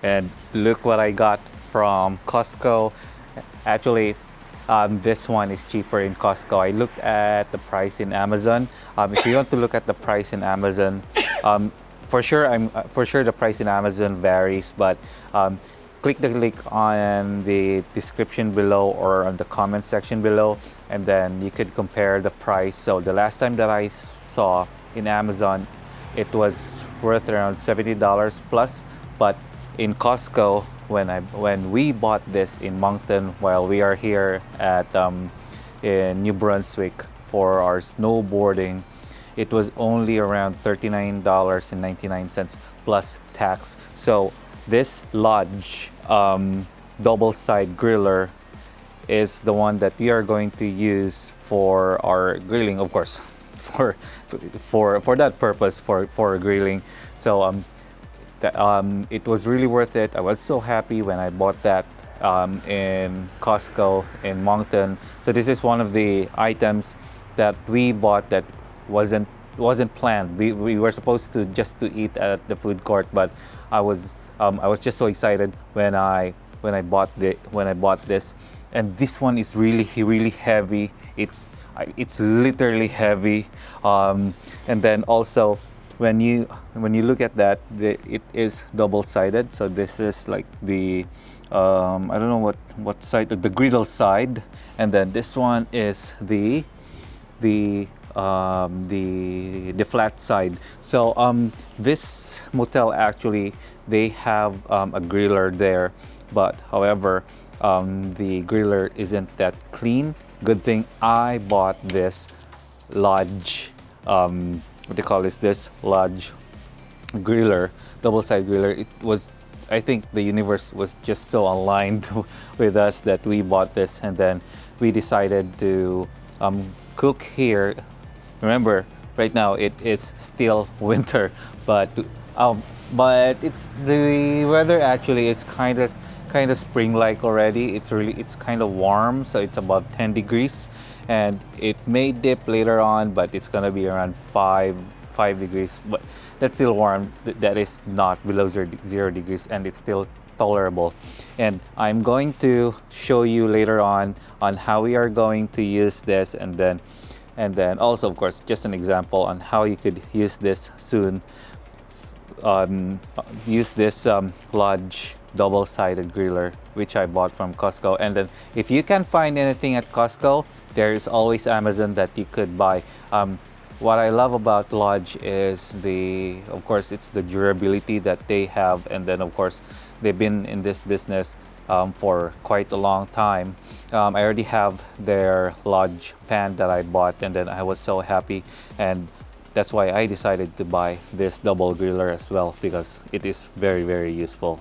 And look what I got from Costco. Actually, this one is cheaper in Costco. I looked at the price in Amazon. If you want to look at the price in Amazon, um, for sure the price in Amazon varies, but click the link on the description below or on the comment section below, and then you could compare the price. So the last time that I saw in Amazon, it was worth around $70 plus, but in Costco, when we bought this in Moncton while we are here at in New Brunswick for our snowboarding, it was only around $39.99 plus tax. So this Lodge double side griller is the one that we are going to use for our grilling, of course, for that purpose, for grilling. So it was really worth it. I was so happy when I bought that in Costco in Moncton. So this is one of the items that we bought that wasn't planned. We were supposed to just to eat at the food court, but I was just so excited when I bought this. And this one is really heavy. It's literally heavy. And then also when you look at that, it is double-sided. So this is like the I don't know what side, the griddle side, and then this one is the flat side. So this motel actually, they have a griller there, but however the griller isn't that clean. Good thing I bought this Lodge what do you call this Lodge griller, double side griller. It was, I think the universe was just so aligned with us that we bought this, and then we decided to cook here. Remember, right now it is still winter, but it's the weather actually is kind of spring-like already. It's kind of warm, so it's about 10 degrees, and it may dip later on, but it's gonna be around 5 degrees. But that's still warm. That is not below 0 degrees, and it's still tolerable. And I'm going to show you later on how we are going to use this, and then also, of course, just an example on how you could use this soon. Use this Lodge double-sided griller, which I bought from Costco. And then if you can't find anything at Costco, there is always Amazon that you could buy. What I love about Lodge is of course, it's the durability that they have, and then of course, they've been in this business for quite a long time. I already have their Lodge pan that I bought, and then I was so happy, and that's why I decided to buy this double griller as well, because it is very useful.